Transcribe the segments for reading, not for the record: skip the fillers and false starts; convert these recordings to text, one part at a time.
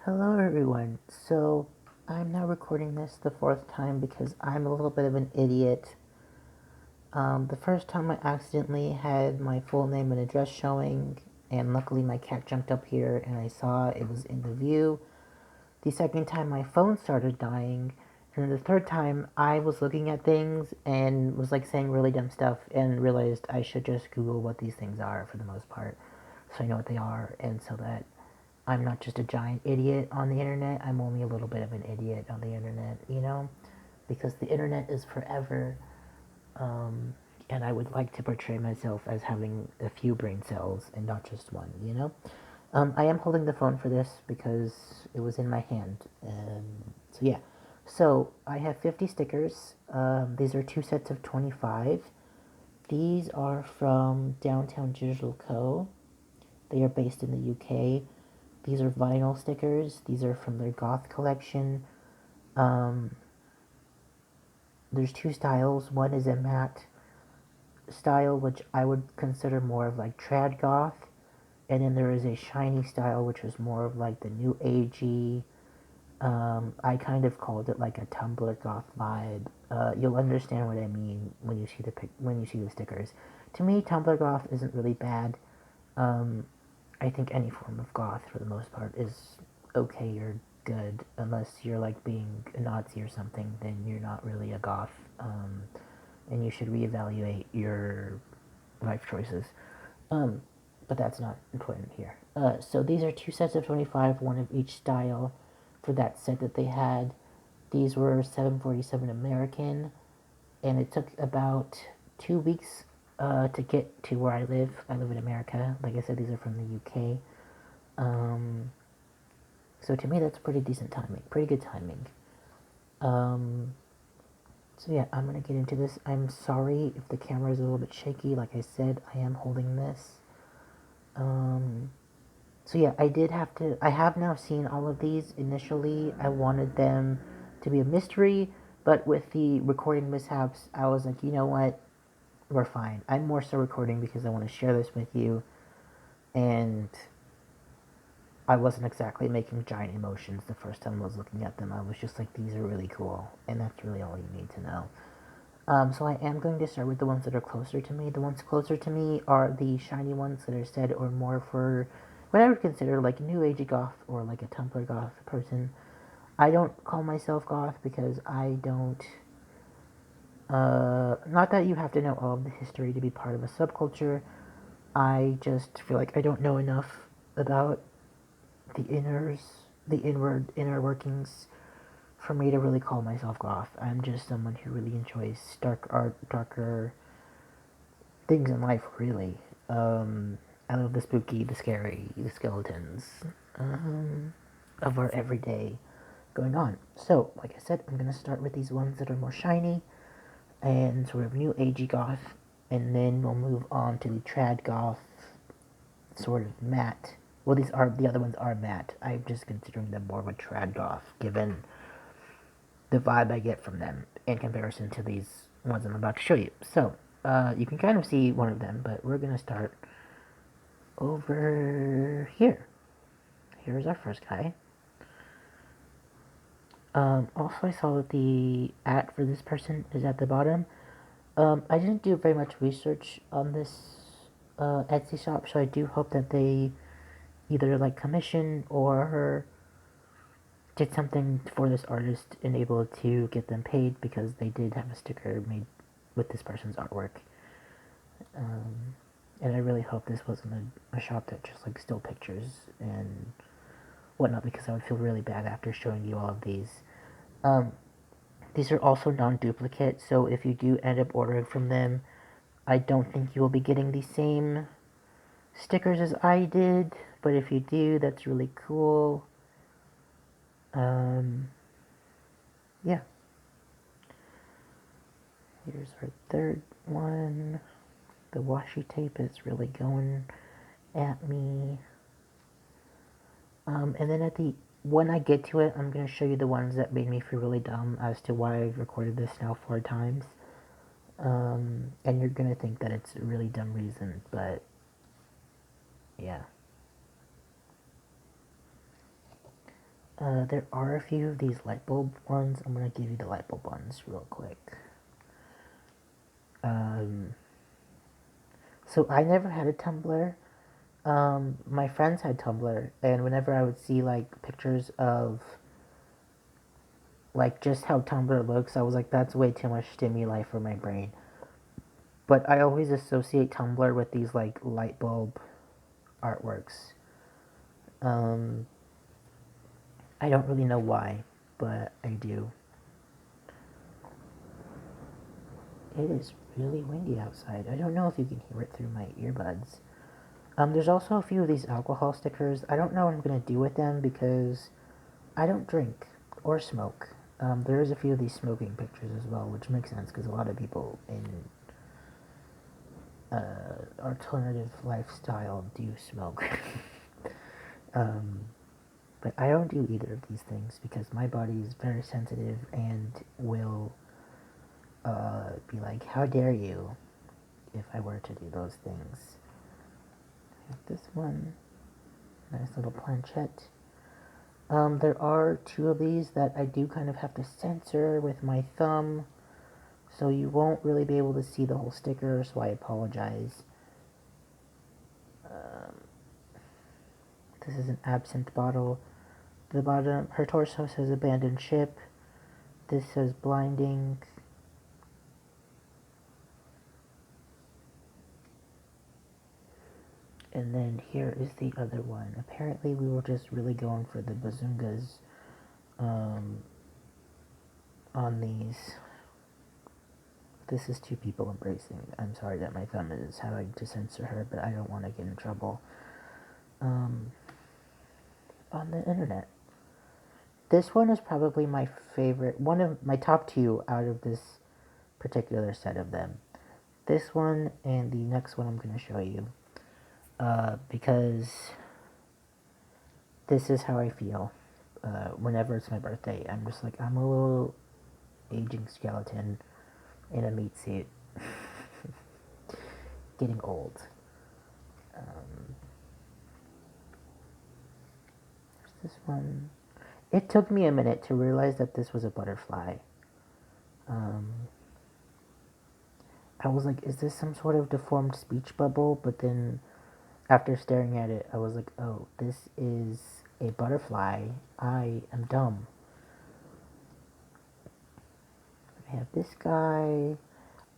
Hello everyone. So I'm now recording this the fourth time because I'm a little bit of an idiot. The first time I accidentally had my full name and address showing, and luckily my cat jumped up here and I saw it was in the view. The second time my phone started dying, and then the third time I was looking at things and was like saying really dumb stuff and realized I should just Google what these things are for the most part, so I know what they are, and so that I'm not just a giant idiot on the internet. I'm only a little bit of an idiot on the internet, because the internet is forever. Um, and I would like to portray myself as having a few brain cells and not just one. I am holding the phone for this because it was in my hand. So, yeah. So, I have 50 stickers. These are two sets of 25. These are from Downtown Digital Co. They are based in the UK. These are vinyl stickers. These are from their Goth collection. Um, there's two styles. One is a matte style, which I would consider more of like trad goth, and then there is a shiny style, which is more of like the new agey. I kind of called it like a Tumblr goth vibe. You'll understand what I mean when you see the stickers. To me, Tumblr goth isn't really bad. Um, I think any form of goth, for the most part, is okay or good, unless you're like being a Nazi or something. Then you're not really a goth, and you should reevaluate your life choices. Um, but that's not important here. So these are two sets of 25, one of each style, for that set that they had. These were 747 American, and it took about 2 weeks to get to where I live. I live in America. Like I said, these are from the UK. Um, so to me, that's pretty decent timing. Pretty good timing. Um, so yeah, I'm gonna get into this. I'm sorry if the camera is a little bit shaky. Like I said, I am holding this. Um, so yeah, I did have to. I have now seen all of these. Initially, I wanted them to be a mystery, but with the recording mishaps, I was like, you know what? We're fine. I'm more so recording because I want to share this with you, and I wasn't exactly making giant emotions the first time I was looking at them. I was just like, these are really cool, and that's really all you need to know. So I am going to start with the ones that are closer to me. The ones closer to me are the shiny ones that are said or more for what I would consider like new age goth or like a Tumblr goth person. I don't call myself goth because I don't. Not that you have to know all of the history to be part of a subculture. I just feel like I don't know enough about the inner workings for me to really call myself goth. I'm just someone who really enjoys dark art, darker things in life, really. I love the spooky, the scary, the skeletons of our everyday going on. So, like I said, I'm going to start with these ones that are more shiny and sort of new agey goth, and then we'll move on to the trad goth, sort of matte. Well, the other ones are matte. I'm just considering them more of a trad goth, given the vibe I get from them in comparison to these ones I'm about to show you. So, you can kind of see one of them, but we're going to start over here. Here's our first guy. Also, I saw that the @ for this person is at the bottom. I didn't do very much research on this Etsy shop, so I do hope that they either like commission or did something for this artist and able to get them paid, because they did have a sticker made with this person's artwork. And I really hope this wasn't a shop that just like stole pictures and whatnot, because I would feel really bad after showing you all of these. Um, these are also non-duplicate, so if you do end up ordering from them, I don't think you will be getting the same stickers as I did, but if you do, that's really cool. Yeah. Here's our third one. The washi tape is really going at me. And then when I get to it, I'm going to show you the ones that made me feel really dumb as to why I've recorded this now 4 times. And you're going to think that it's a really dumb reason, but yeah. There are a few of these light bulb ones. I'm gonna give you the light bulb ones real quick. So I never had a Tumblr. My friends had Tumblr, and whenever I would see like pictures of like just how Tumblr looks, I was like, that's way too much stimuli for my brain. But I always associate Tumblr with these like light bulb artworks. Um, I don't really know why, but I do. It is really windy outside. I don't know if you can hear it through my earbuds. There's also a few of these alcohol stickers. I don't know what I'm gonna do with them because I don't drink or smoke. There is a few of these smoking pictures as well, which makes sense because a lot of people in alternative lifestyle do smoke. um, but I don't do either of these things because my body is very sensitive and will be like, how dare you if I were to do those things. This one, nice little planchette. There are two of these that I do kind of have to censor with my thumb, so you won't really be able to see the whole sticker, so I apologize. This is an absinthe bottle. The bottom, her torso says abandoned ship. This says blinding. And then here is the other one. Apparently we were just really going for the bazungas on these. This is two people embracing. I'm sorry that my thumb is having to censor her, but I don't want to get in trouble on the internet. This one is probably my favorite, one of my top two out of this particular set of them. This one and the next one I'm going to show you. Because this is how I feel whenever it's my birthday. I'm just like, I'm a little aging skeleton in a meat suit. Getting old. There's this one. It took me a minute to realize that this was a butterfly. I was like, is this some sort of deformed speech bubble? But then after staring at it, I was like, oh, this is a butterfly. I am dumb. I have this guy.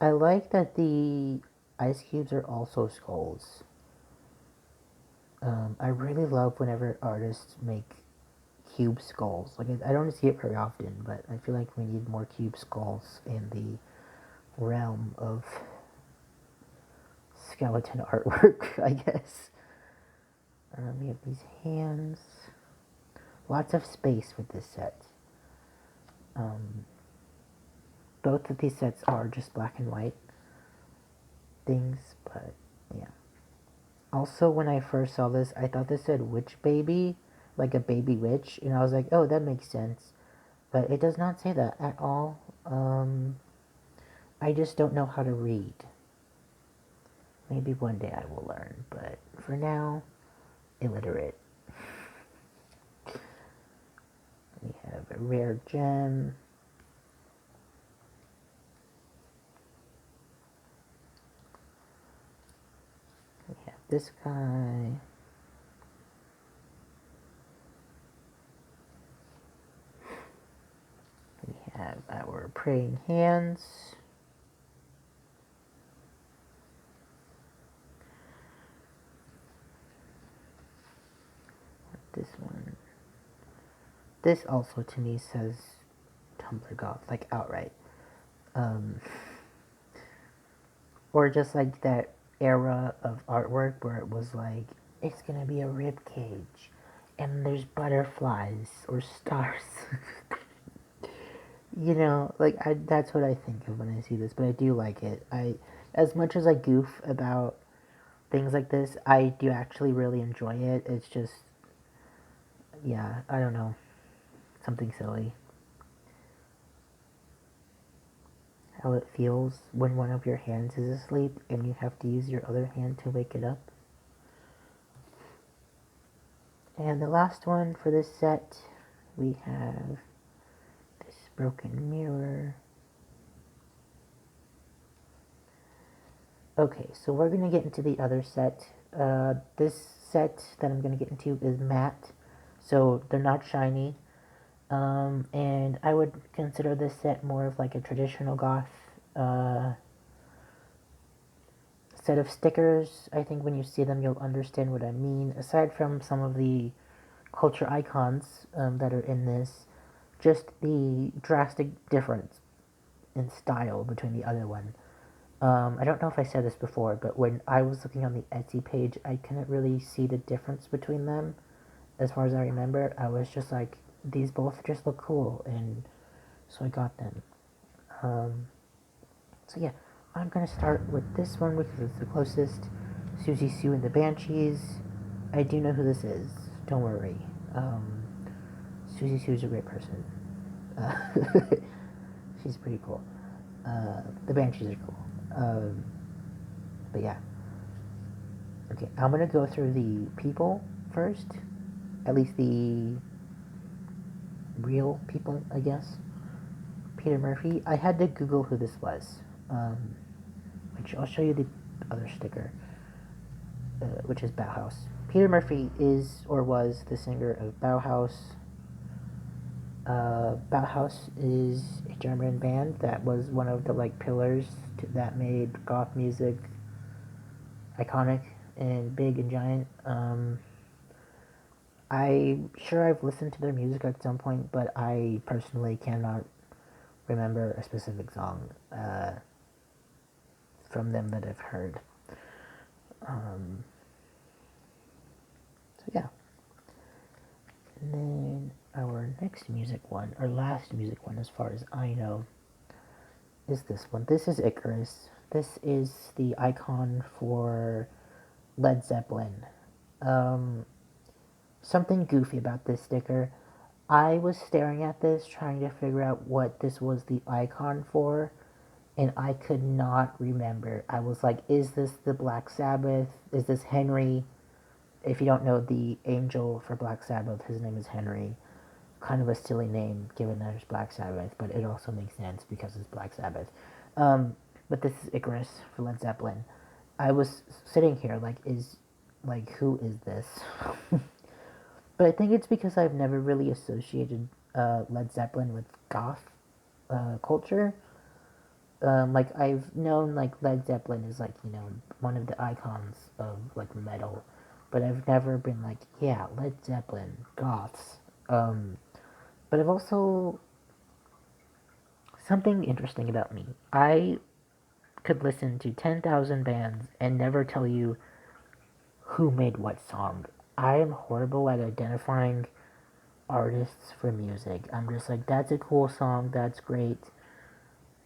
I like that the ice cubes are also skulls. I really love whenever artists make cube skulls. Like I don't see it very often, but I feel like we need more cube skulls in the realm of skeleton artwork, I guess. We have these hands. Lots of space with this set. Both of these sets are just black and white things, but yeah. Also, when I first saw this, I thought this said witch baby, like a baby witch, and I was like, oh, that makes sense. But it does not say that at all. I just don't know how to read. Maybe one day I will learn, but for now, illiterate. We have a rare gem. We have this guy. We have our praying hands. This one. This also to me says Tumblr Goth, like outright. Or just like that era of artwork where it was like, it's gonna be a rib cage and there's butterflies or stars. You know, like that's what I think of when I see this, but I do like it. As much as I goof about things like this, I do actually really enjoy it. It's just, yeah, I don't know, something silly. How it feels when one of your hands is asleep and you have to use your other hand to wake it up. And the last one for this set, we have this broken mirror. Okay, so we're going to get into the other set. This set that I'm going to get into is matte, so they're not shiny. And I would consider this set more of like a traditional goth set of stickers. I think when you see them, you'll understand what I mean. Aside from some of the culture icons that are in this, just the drastic difference in style between the other one. I don't know if I said this before, but when I was looking on the Etsy page, I couldn't really see the difference between them. As far as I remember, I was just like, these both just look cool, and so I got them. So yeah, I'm gonna start with this one because it's the closest. Susie Sue and the Banshees. I do know who this is. Don't worry. Um, Susie Sue's a great person. Uh, she's pretty cool. The Banshees are cool. But yeah. Okay, I'm gonna go through the people first. At least the real people, I guess. Peter Murphy. I had to Google who this was. Which I'll show you the other sticker, which is Bauhaus. Peter Murphy is or was the singer of Bauhaus. Bauhaus is a German band that was one of the like pillars that made goth music iconic and big and giant. I'm sure I've listened to their music at some point, but I personally cannot remember a specific song from them that I've heard. So yeah. And then our next music one, our last music one as far as I know, is this one. This is Icarus. This is the icon for Led Zeppelin. Something goofy about this sticker. I was staring at this trying to figure out what this was the icon for, and I could not remember. I was like, is this the Black Sabbath? Is this Henry? If you don't know the angel for Black Sabbath, his name is Henry. Kind of a silly name given that it's Black Sabbath, but it also makes sense because it's Black Sabbath. But this is Icarus for Led Zeppelin. I was sitting here like who is this? But I think it's because I've never really associated Led Zeppelin with goth culture. Like I've known like Led Zeppelin is like one of the icons of like metal, but I've never been like yeah Led Zeppelin goths. But I've also something interesting about me. I could listen to 10,000 bands and never tell you who made what song. I am horrible at identifying artists for music. I'm just like, that's a cool song, that's great.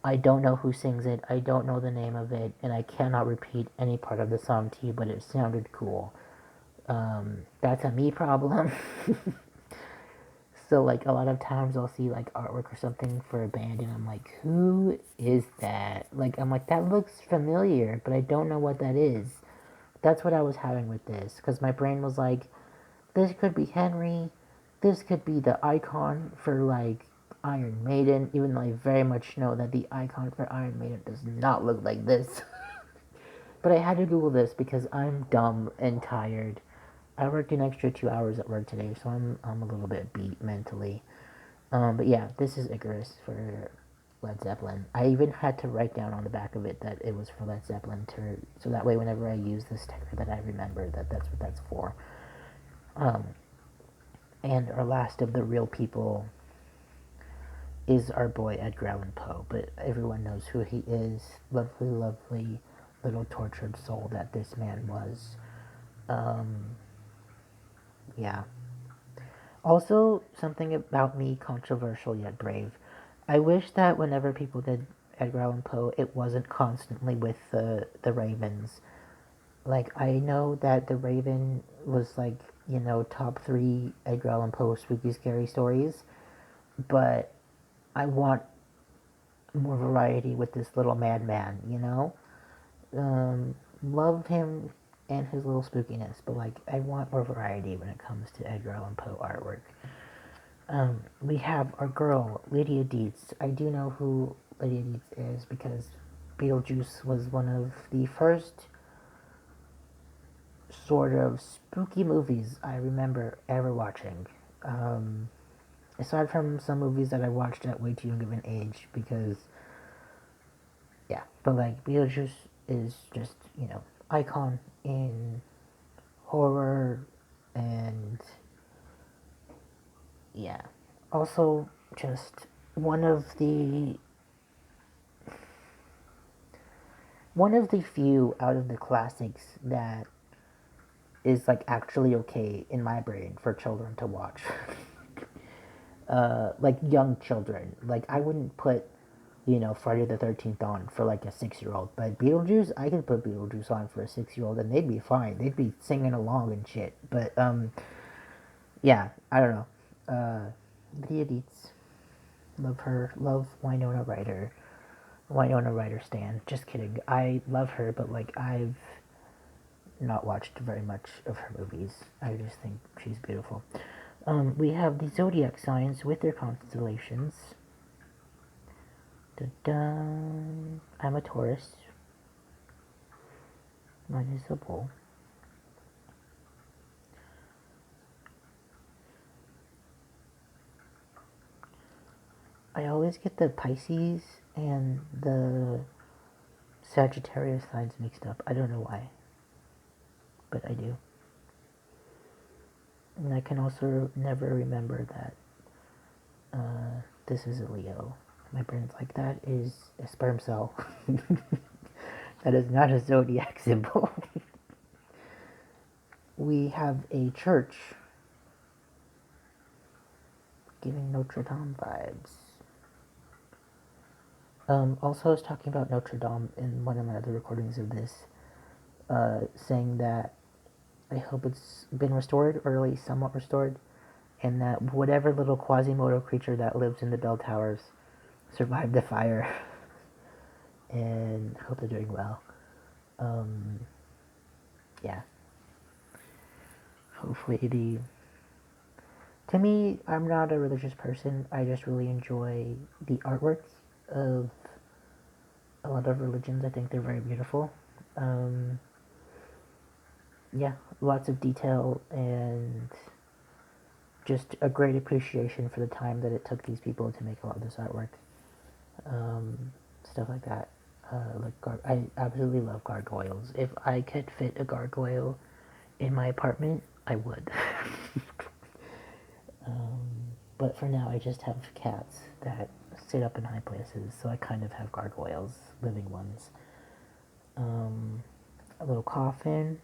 I don't know who sings it, I don't know the name of it, and I cannot repeat any part of the song to you, but it sounded cool. That's a me problem. So, like, a lot of times I'll see, like, artwork or something for a band, and I'm like, who is that? Like, I'm like, that looks familiar, but I don't know what that is. That's what I was having with this, because my brain was like, this could be Henry, this could be the icon for, like, Iron Maiden, even though I very much know that the icon for Iron Maiden does not look like this. But I had to Google this because I'm dumb and tired. I worked an extra 2 hours at work today, so I'm a little bit beat mentally. But yeah, this is Icarus for Led Zeppelin. I even had to write down on the back of it that it was for Led Zeppelin, so that way whenever I use this sticker that I remember that that's what that's for. And our last of the real people is our boy Edgar Allan Poe, but everyone knows who he is. Lovely, lovely little tortured soul that this man was. Yeah. Also, something about me controversial yet brave. I wish that whenever people did Edgar Allan Poe, it wasn't constantly with the Ravens. Like, I know that The Raven was like, top 3 Edgar Allan Poe spooky scary stories, but I want more variety with this little madman, Love him and his little spookiness, but like, I want more variety when it comes to Edgar Allan Poe artwork. We have our girl, Lydia Dietz. I do know who Lydia Dietz is because Beetlejuice was one of the first sort of spooky movies I remember ever watching. Um, Aside from some movies that I watched at way too young of an age, because, yeah, but like Beetlejuice is just, icon in horror and, yeah. Also, just one of the one of the few out of the classics that is like actually okay in my brain for children to watch. Like young children. Like I wouldn't put, Friday the 13th on for like a 6-year-old. But Beetlejuice, I could put Beetlejuice on for a 6-year-old and they'd be fine. They'd be singing along and shit. But yeah, I don't know. Lydia Dietz, love her. Love Winona Ryder. Winona Ryder stan. Just kidding. I love her, but like I've not watched very much of her movies. I just think she's beautiful. We have the zodiac signs with their constellations. Da-da. I'm a Taurus. Mine is a bull. I always get the Pisces and the Sagittarius signs mixed up. I don't know why, but I do. And I can also never remember that this is a Leo. My brain's like, that is a sperm cell. That is not a zodiac symbol. We have a church giving Notre Dame vibes. Also, I was talking about Notre Dame in one of my other recordings of this, saying that I hope it's been restored, or at least somewhat restored, and that whatever little Quasimodo creature that lives in the bell towers survived the fire, and hope they're doing well. Yeah. Hopefully to me, I'm not a religious person. I just really enjoy the artworks of a lot of religions. I think they're very beautiful. Um, yeah, lots of detail and just a great appreciation for the time that it took these people to make a lot of this artwork. Stuff like that. I absolutely love gargoyles. If I could fit a gargoyle in my apartment, I would. But for now, I just have cats that sit up in high places, so I kind of have gargoyles, living ones. A little coffin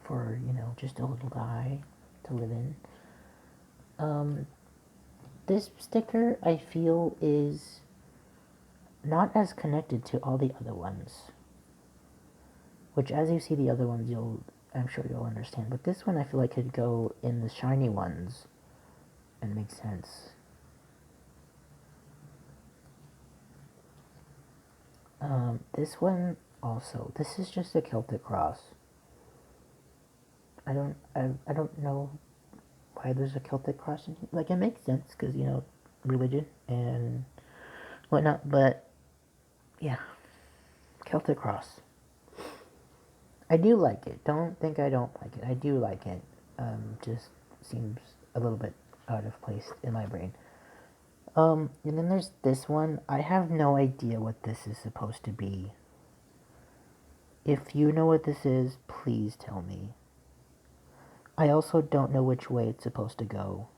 for, just a little guy to live in. This sticker, I feel, is not as connected to all the other ones. Which, as you see the other ones, I'm sure you'll understand. But this one, I feel like could go in the shiny ones and make sense. This one also. This is just a Celtic cross. I don't know why there's a Celtic cross in here. Like, it makes sense because, religion and whatnot, but yeah, Celtic cross. I do like it. Don't think I don't like it. I do like it. Just seems a little bit out of place in my brain. And then there's this one. I have no idea what this is supposed to be. If you know what this is, please tell me. I also don't know which way it's supposed to go.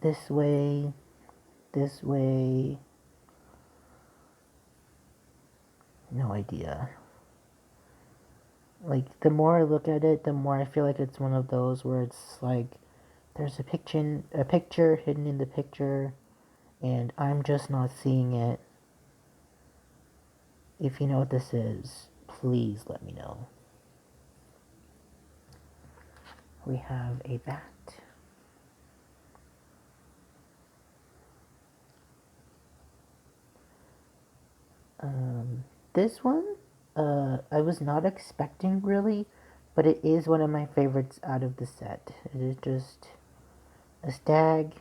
This way, this way. No idea. Like, the more I look at it, the more I feel like it's one of those where it's like, there's a picture hidden in the picture, and I'm just not seeing it. If you know what this is, please let me know. We have a bat. This one, I was not expecting really, but it is one of my favorites out of the set. It is just a stag,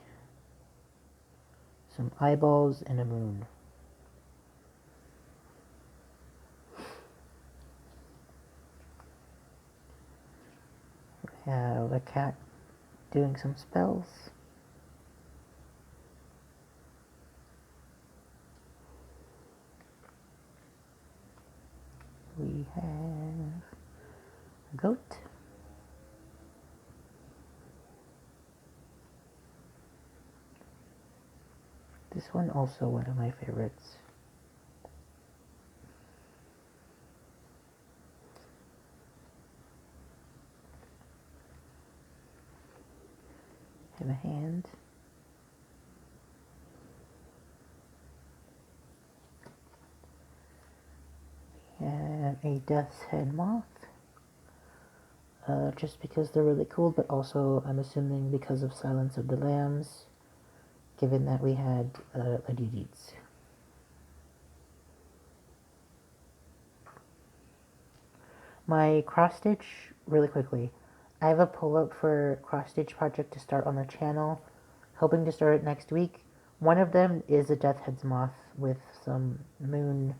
some eyeballs, and a moon. We have a cat doing some spells. We have a goat. This one also one of my favorites. Have a hand. We have a death's head moth. Just because they're really cool, but also I'm assuming because of Silence of the Lambs, given that we had Adidits. My cross stitch, really quickly, I have a pull-up for cross stitch project to start on the channel, hoping to start it next week. One of them is a Death Head's Moth with some moon,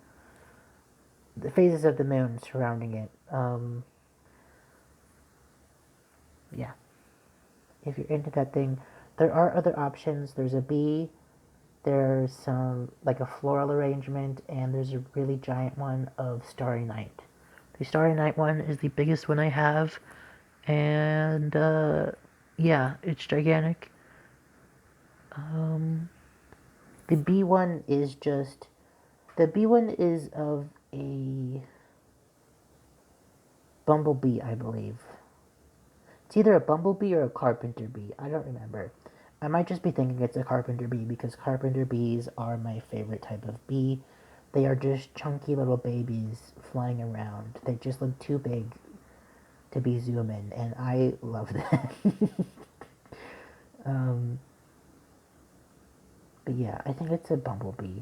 the phases of the moon surrounding it. Yeah. If you're into that thing, there are other options. There's a bee, there's some, like a floral arrangement, and there's a really giant one of Starry Night. The Starry Night one is the biggest one I have, and yeah, it's gigantic. The bee one is just, the bee one is of a bumblebee, I believe. It's either a bumblebee or a carpenter bee. I don't remember. I might just be thinking it's a carpenter bee because carpenter bees are my favorite type of bee. They are just chunky little babies flying around. They just look too big to be zoom in, and I love that. But yeah, I think it's a bumblebee,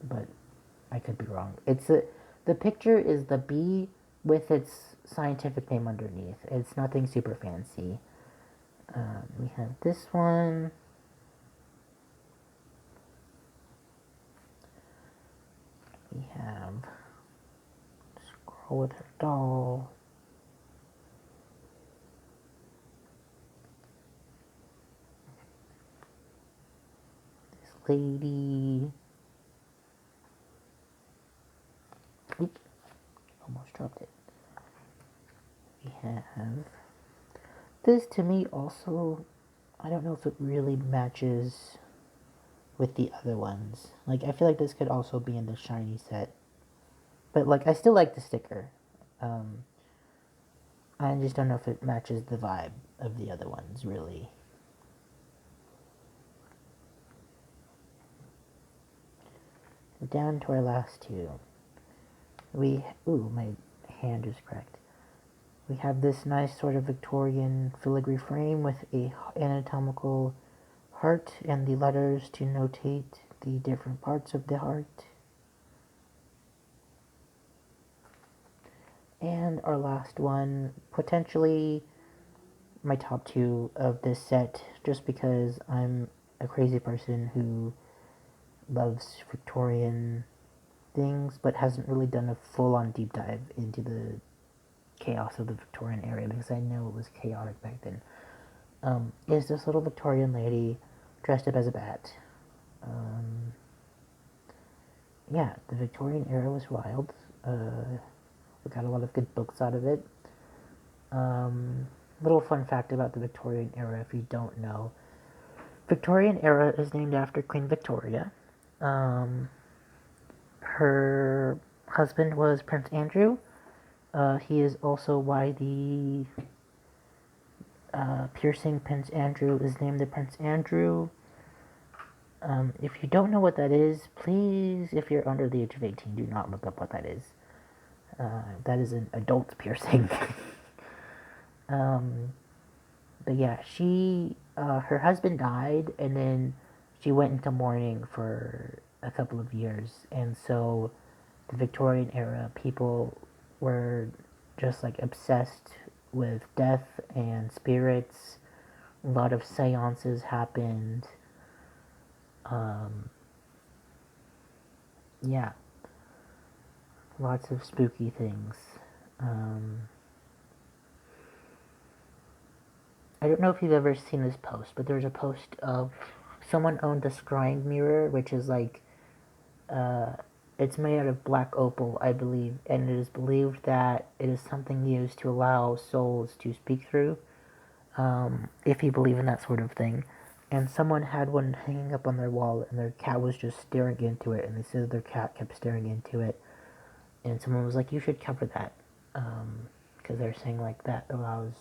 but I could be wrong. The picture is the bee with its scientific name underneath. It's nothing super fancy. We have this one. We have this girl with her doll. This lady. Oops, almost dropped it. We have this. To me also, I don't know if it really matches with the other ones. Like, I feel like this could also be in the shiny set. But, like, I still like the sticker. I just don't know if it matches the vibe of the other ones, really. Down to our last two. Ooh, my hand is cracked. We have this nice sort of Victorian filigree frame with a anatomical heart and the letters to notate the different parts of the heart. And our last one, potentially my top two of this set, just because I'm a crazy person who loves Victorian things, but hasn't really done a full-on deep dive into the chaos of the Victorian era, because I know it was chaotic back then. Is this little Victorian lady dressed up as a bat. Yeah, the Victorian era was wild. We got a lot of good books out of it. Little fun fact about the Victorian era, if you don't know. Victorian era is named after Queen Victoria. Her husband was Prince Andrew. He is also why the piercing Prince Andrew is named the Prince Andrew. If you don't know what that is, please, if you're under the age of 18, do not look up what that is. That is an adult piercing. But yeah, her husband died, and then she went into mourning for a couple of years, and so the Victorian era people were just like obsessed with death and spirits. A lot of seances happened. Yeah, lots of spooky things. Um, I don't know if you've ever seen this post, but there's a post of someone owned a scrying mirror, which is like, it's made out of black opal, I believe, and it is believed that it is something used to allow souls to speak through, if you believe in that sort of thing. And someone had one hanging up on their wall, and their cat was just staring into it, and they said their cat kept staring into it, and someone was like, you should cover that, because they're saying like that allows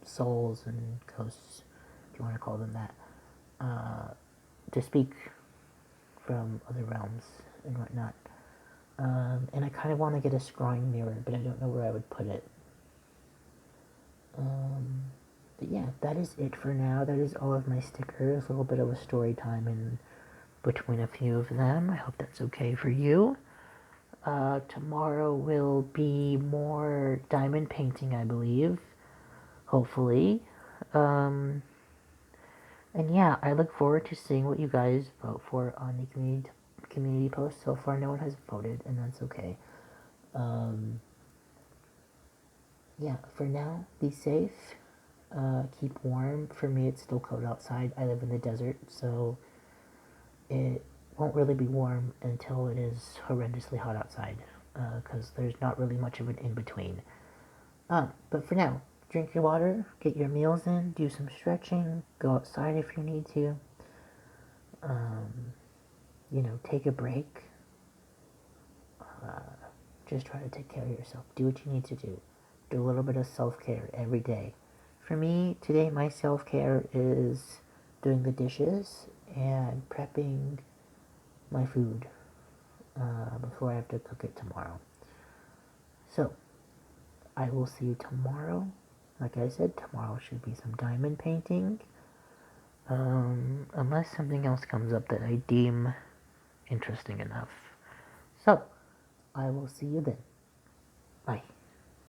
souls and ghosts, if you want to call them that, to speak from other realms and whatnot. And I kind of want to get a scrying mirror, but I don't know where I would put it. But yeah, that is it for now. That is all of my stickers. A little bit of a story time in between a few of them. I hope that's okay for you. Tomorrow will be more diamond painting, I believe. Hopefully. And yeah, I look forward to seeing what you guys vote for on the community post. So far, no one has voted, and that's okay. Yeah, for now, be safe. Keep warm. For me, it's still cold outside. I live in the desert, so it won't really be warm until it is horrendously hot outside, because there's not really much of an in-between. But for now, drink your water, get your meals in, do some stretching, go outside if you need to. Take a break. Just try to take care of yourself. Do what you need to do. Do a little bit of self-care every day. For me, today my self-care is doing the dishes and prepping my food before I have to cook it tomorrow. So, I will see you tomorrow. Like I said, tomorrow should be some diamond painting. Unless something else comes up that I deem interesting enough. So, I will see you then. Bye.